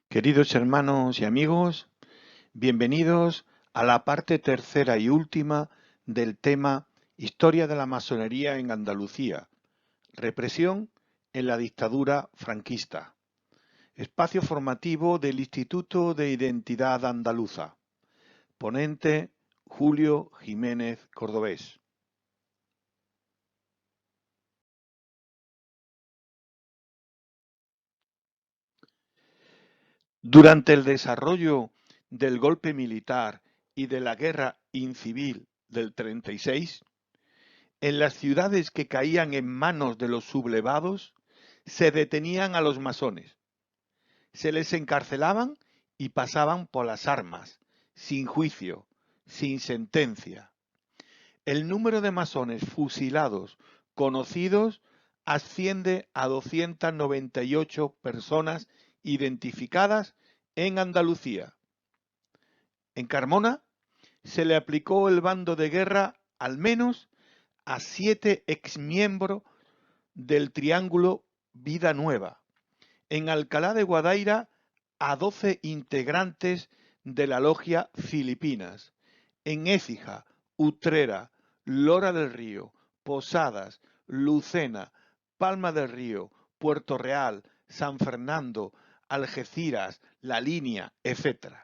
Queridos hermanos y amigos, bienvenidos a la parte tercera y última del tema Historia de la masonería en Andalucía, represión en la dictadura franquista, espacio formativo del Instituto de Identidad Andaluza. Ponente Julio Jiménez Cordobés. Durante el desarrollo del golpe militar y de la guerra incivil del 36, en las ciudades que caían en manos de los sublevados, se detenían a los masones, se les encarcelaban y pasaban por las armas, sin juicio, sin sentencia. El número de masones fusilados conocidos asciende a 298 personas identificadas en Andalucía. En Carmona se le aplicó el bando de guerra al menos a 7 exmiembros del Triángulo Vida Nueva. En Alcalá de Guadaira a 12 integrantes de la Logia Filipinas. En Écija, Utrera, Lora del Río, Posadas, Lucena, Palma del Río, Puerto Real, San Fernando, Algeciras, La Línea, etc.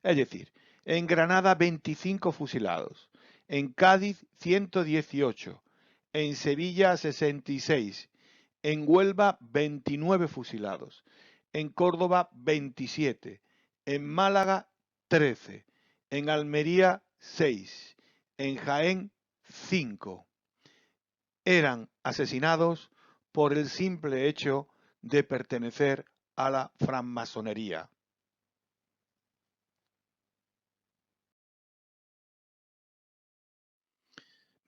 Es decir, en Granada 25 fusilados, en Cádiz 118, en Sevilla 66, en Huelva 29 fusilados, en Córdoba 27, en Málaga 13, en Almería 6, en Jaén 5. Eran asesinados por el simple hecho de pertenecer a la francmasonería.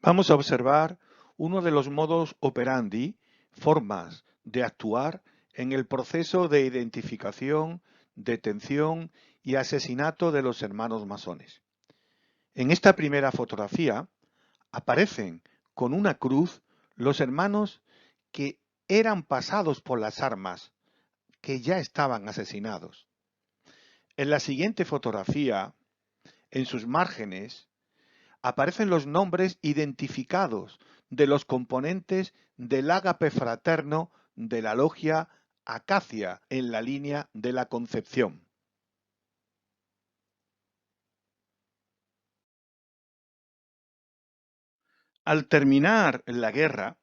Vamos a observar uno de los modus operandi, formas de actuar en el proceso de identificación, detención y asesinato de los hermanos masones. En esta primera fotografía aparecen con una cruz los hermanos que eran pasados por las armas, que ya estaban asesinados. En la siguiente fotografía, en sus márgenes, aparecen los nombres identificados de los componentes del ágape fraterno de la logia Acacia en la línea de la Concepción. Al terminar la guerra,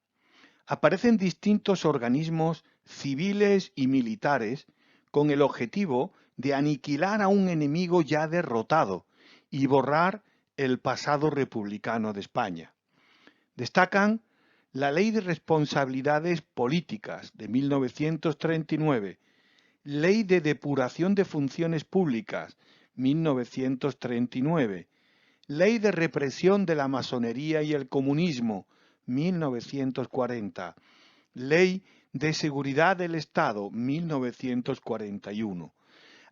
aparecen distintos organismos civiles y militares con el objetivo de aniquilar a un enemigo ya derrotado y borrar el pasado republicano de España. Destacan la Ley de Responsabilidades Políticas de 1939, Ley de Depuración de Funciones Públicas, 1939, Ley de Represión de la Masonería y el Comunismo, 1940, Ley de Seguridad del Estado, 1941.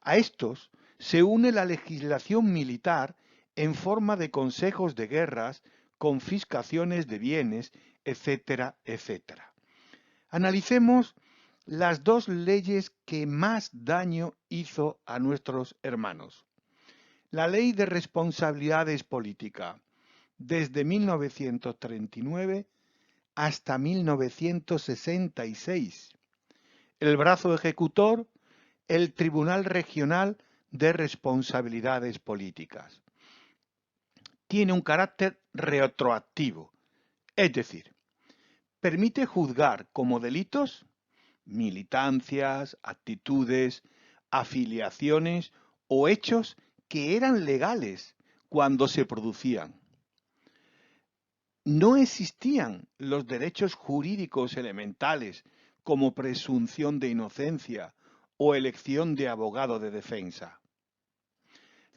A estos se une la legislación militar en forma de consejos de guerras, confiscaciones de bienes, etcétera, etcétera. Analicemos las dos leyes que más daño hizo a nuestros hermanos. La Ley de Responsabilidades Políticas, desde 1939 hasta 1966. El brazo ejecutor, el Tribunal Regional de Responsabilidades Políticas. Tiene un carácter retroactivo, es decir, permite juzgar como delitos militancias, actitudes, afiliaciones o hechos que eran legales cuando se producían. No existían los derechos jurídicos elementales como presunción de inocencia o elección de abogado de defensa.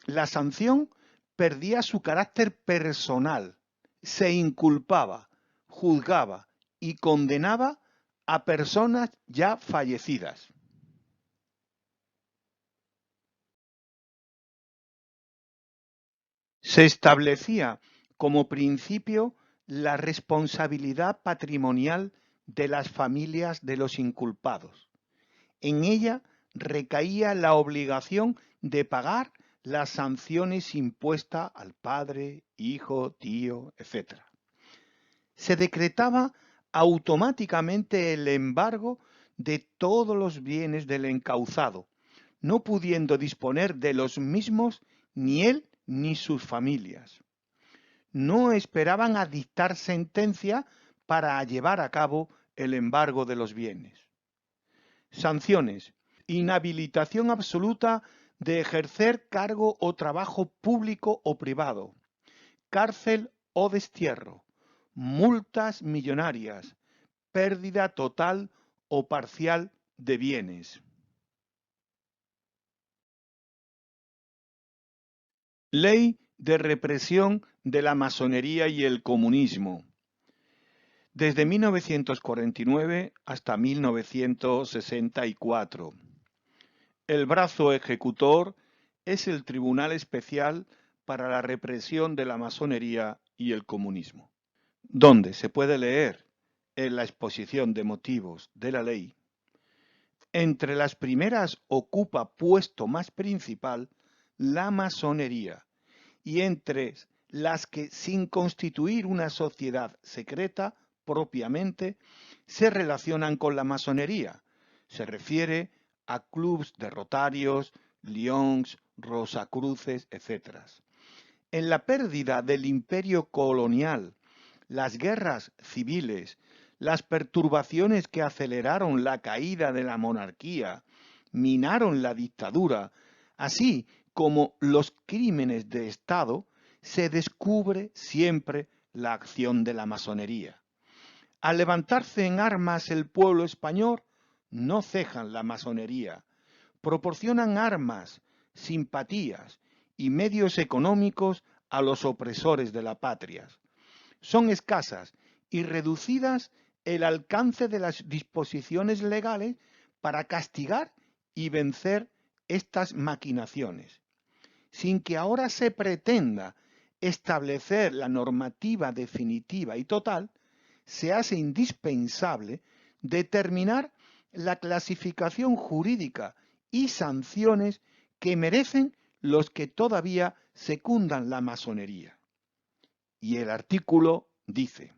La sanción perdía su carácter personal, se inculpaba, juzgaba y condenaba a personas ya fallecidas. Se establecía como principio la responsabilidad patrimonial de las familias de los inculpados. En ella recaía la obligación de pagar las sanciones impuestas al padre, hijo, tío, etc. Se decretaba automáticamente el embargo de todos los bienes del encauzado, no pudiendo disponer de los mismos ni él ni sus familias. No esperaban a dictar sentencia para llevar a cabo el embargo de los bienes. Sanciones: inhabilitación absoluta de ejercer cargo o trabajo público o privado, cárcel o destierro, multas millonarias, pérdida total o parcial de bienes. Ley de represión de la masonería y el comunismo. Desde 1949 hasta 1964. El brazo ejecutor es el Tribunal Especial para la Represión de la Masonería y el Comunismo, donde se puede leer en la exposición de motivos de la ley. Entre las primeras ocupa puesto más principal la masonería, y entre las que, sin constituir una sociedad secreta propiamente, se relacionan con la masonería. Se refiere a clubs de Rotarios, Lions, Rosacruces, etc. En la pérdida del imperio colonial, las guerras civiles, las perturbaciones que aceleraron la caída de la monarquía, minaron la dictadura, así como los crímenes de Estado, se descubre siempre la acción de la masonería. Al levantarse en armas el pueblo español, no cejan la masonería, proporcionan armas, simpatías y medios económicos a los opresores de la patria. Son escasas y reducidas el alcance de las disposiciones legales para castigar y vencer estas maquinaciones, sin que ahora se pretenda establecer la normativa definitiva y total. Se hace indispensable determinar la clasificación jurídica y sanciones que merecen los que todavía secundan la masonería. Y el artículo dice: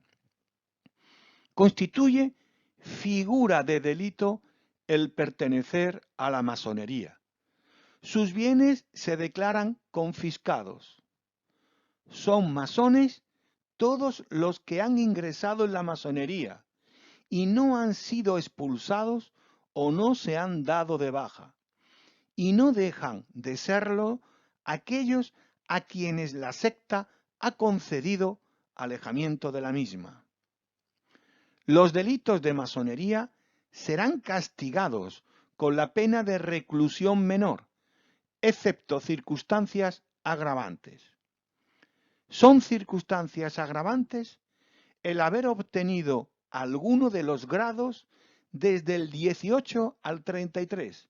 constituye figura de delito el pertenecer a la masonería. Sus bienes se declaran confiscados. Son masones todos los que han ingresado en la masonería y no han sido expulsados o no se han dado de baja, y no dejan de serlo aquellos a quienes la secta ha concedido alejamiento de la misma. Los delitos de masonería serán castigados con la pena de reclusión menor, excepto circunstancias agravantes. Son circunstancias agravantes el haber obtenido alguno de los grados desde el 18 al 33,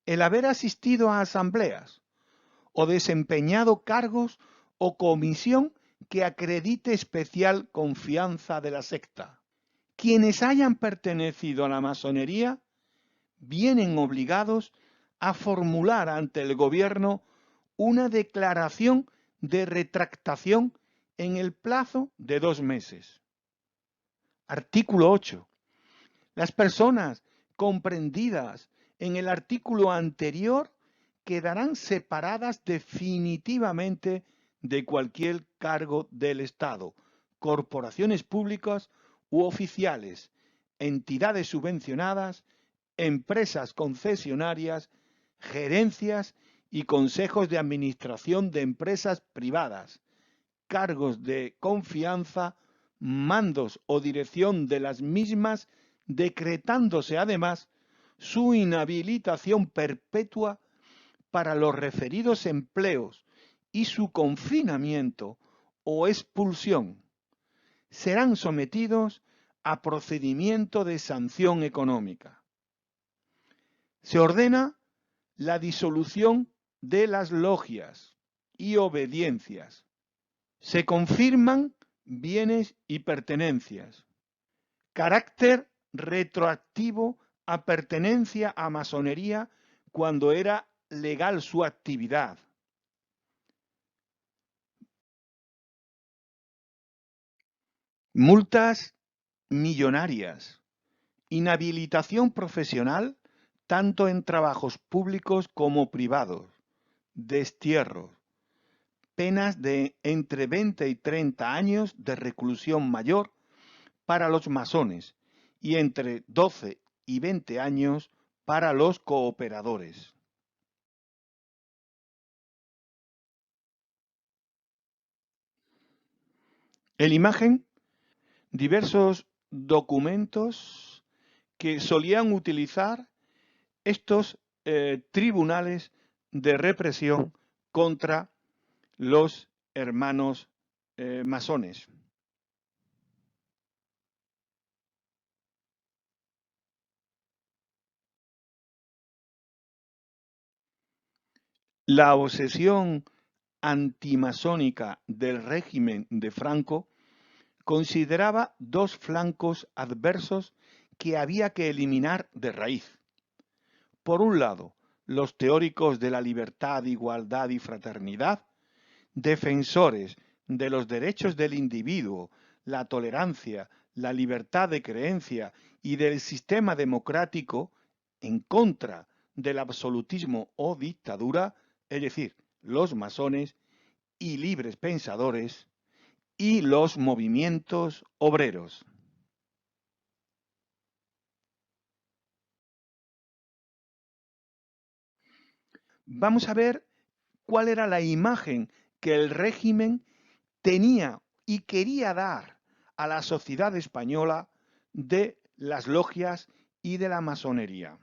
el haber asistido a asambleas o desempeñado cargos o comisión que acredite especial confianza de la secta. Quienes hayan pertenecido a la masonería vienen obligados a formular ante el gobierno una declaración de retractación en el plazo de 2 meses. Artículo 8. Las personas comprendidas en el artículo anterior quedarán separadas definitivamente de cualquier cargo del Estado, corporaciones públicas u oficiales, entidades subvencionadas, empresas concesionarias, gerencias y consejos de administración de empresas privadas, cargos de confianza, mandos o dirección de las mismas, decretándose además su inhabilitación perpetua para los referidos empleos y su confinamiento o expulsión. Serán sometidos a procedimiento de sanción económica. Se ordena la disolución de las logias y obediencias. Se confirman bienes y pertenencias. Carácter retroactivo a pertenencia a masonería cuando era legal su actividad. Multas millonarias, inhabilitación profesional tanto en trabajos públicos como privados, destierros, penas de entre 20 y 30 años de reclusión mayor para los masones y entre 12 y 20 años para los cooperadores. En imagen, diversos documentos que solían utilizar estos tribunales de represión contra los hermanos masones. La obsesión antimasónica del régimen de Franco consideraba dos flancos adversos que había que eliminar de raíz. Por un lado, los teóricos de la libertad, igualdad y fraternidad, defensores de los derechos del individuo, la tolerancia, la libertad de creencia y del sistema democrático en contra del absolutismo o dictadura, es decir, los masones y libres pensadores, y los movimientos obreros. Vamos a ver cuál era la imagen que el régimen tenía y quería dar a la sociedad española de las logias y de la masonería.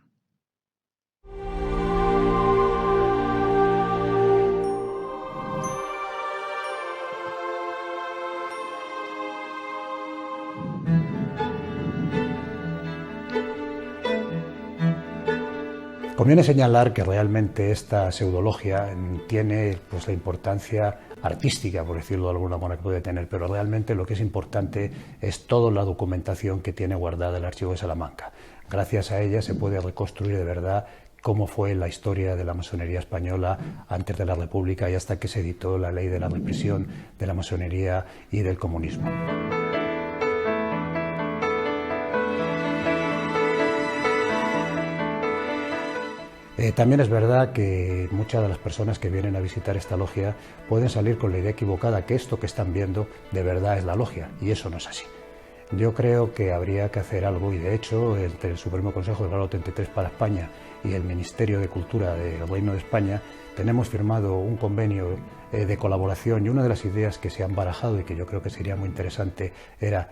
Conviene señalar que realmente esta pseudologia tiene pues, la importancia artística, por decirlo de alguna manera, que puede tener, pero realmente lo que es importante es toda la documentación que tiene guardada el Archivo de Salamanca. Gracias a ella se puede reconstruir de verdad cómo fue la historia de la masonería española antes de la República y hasta que se editó la Ley de la Represión de la Masonería y del Comunismo. También es verdad que muchas de las personas que vienen a visitar esta logia pueden salir con la idea equivocada que esto que están viendo de verdad es la logia, y eso no es así. Yo creo que habría que hacer algo, y de hecho entre el Supremo Consejo del Grado 33 para España y el Ministerio de Cultura del Reino de España tenemos firmado un convenio de colaboración, y una de las ideas que se han barajado y que yo creo que sería muy interesante era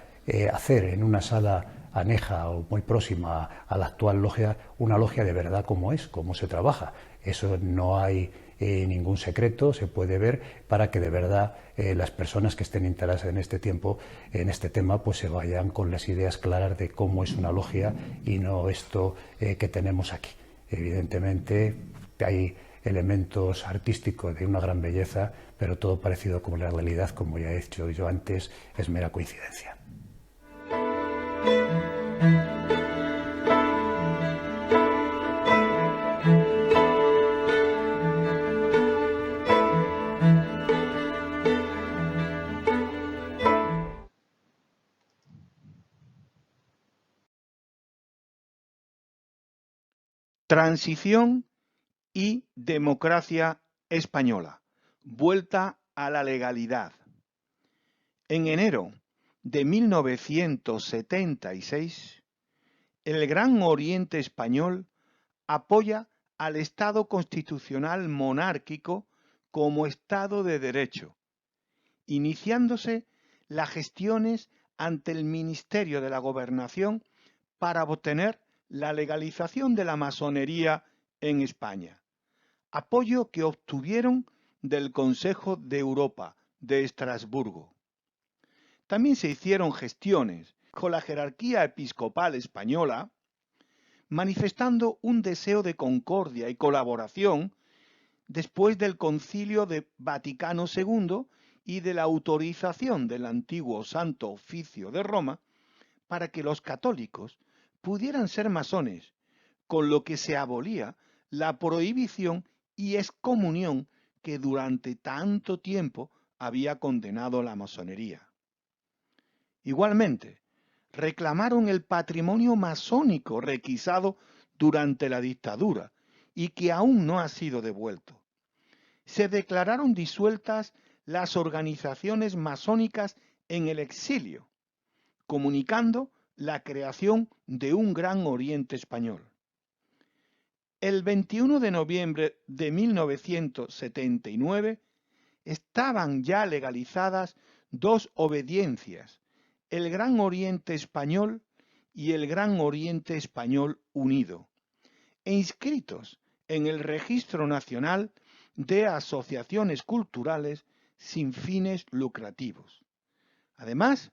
hacer en una sala aneja o muy próxima a la actual logia una logia de verdad como es, cómo se trabaja. Eso no hay ningún secreto, se puede ver, para que de verdad las personas que estén interesadas en este tiempo, en este tema, pues se vayan con las ideas claras de cómo es una logia y no esto que tenemos aquí. Evidentemente hay elementos artísticos de una gran belleza, pero todo parecido con la realidad, como ya he dicho yo antes, es mera coincidencia. Transición y democracia española. Vuelta a la legalidad. En enero de 1976, el Gran Oriente Español apoya al Estado constitucional monárquico como Estado de Derecho, iniciándose las gestiones ante el Ministerio de la Gobernación para obtener la legalización de la masonería en España, apoyo que obtuvieron del Consejo de Europa de Estrasburgo. También se hicieron gestiones con la jerarquía episcopal española, manifestando un deseo de concordia y colaboración después del Concilio de Vaticano II y de la autorización del antiguo Santo Oficio de Roma para que los católicos pudieran ser masones con lo que se abolía la prohibición y excomunión que durante tanto tiempo había condenado la masonería. Igualmente, reclamaron el patrimonio masónico requisado durante la dictadura y que aún no ha sido devuelto. Se declararon disueltas las organizaciones masónicas en el exilio, comunicando la creación de un Gran Oriente Español. El 21 de noviembre de 1979 estaban ya legalizadas dos obediencias, el Gran Oriente Español y el Gran Oriente Español Unido, e inscritos en el Registro Nacional de Asociaciones Culturales sin fines lucrativos. Además,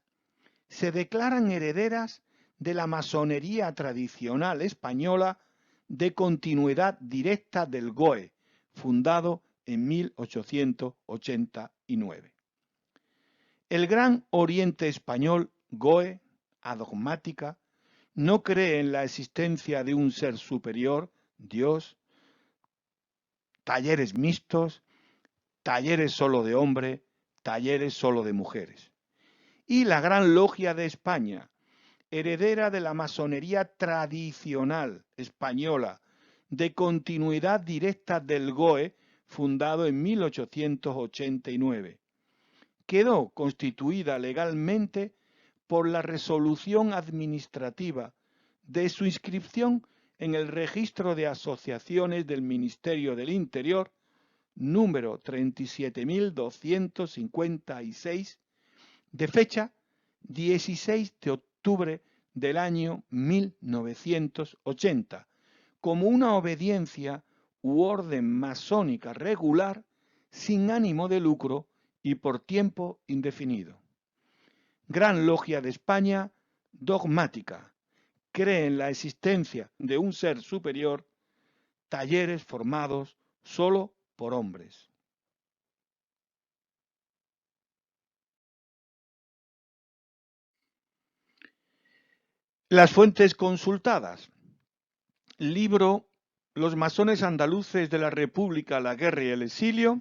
se declaran herederas de la masonería tradicional española de continuidad directa del GOE, fundado en 1889. El Gran Oriente Español, GOE, adogmática, no cree en la existencia de un ser superior, Dios, talleres mixtos, talleres solo de hombre, talleres solo de mujeres. Y la Gran Logia de España, heredera de la masonería tradicional española, de continuidad directa del GOE, fundado en 1889. Quedó constituida legalmente por la resolución administrativa de su inscripción en el Registro de Asociaciones del Ministerio del Interior, número 37.256, de fecha 16 de octubre del año 1980, como una obediencia u orden masónica regular sin ánimo de lucro y por tiempo indefinido. Gran Logia de España, dogmática, cree en la existencia de un ser superior, talleres formados solo por hombres. Las fuentes consultadas. Libro Los masones andaluces de la República, la guerra y el exilio.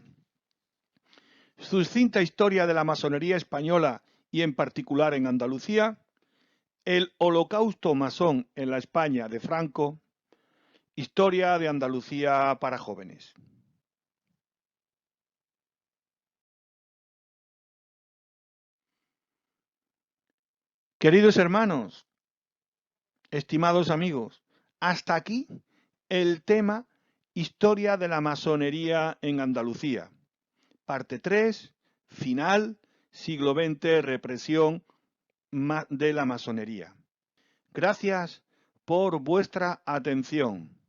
Sucinta historia de la masonería española y en particular en Andalucía. El holocausto masón en la España de Franco. Historia de Andalucía para jóvenes. Queridos hermanos, estimados amigos, hasta aquí el tema Historia de la masonería en Andalucía. Parte 3, final, siglo XX, represión de la masonería. Gracias por vuestra atención.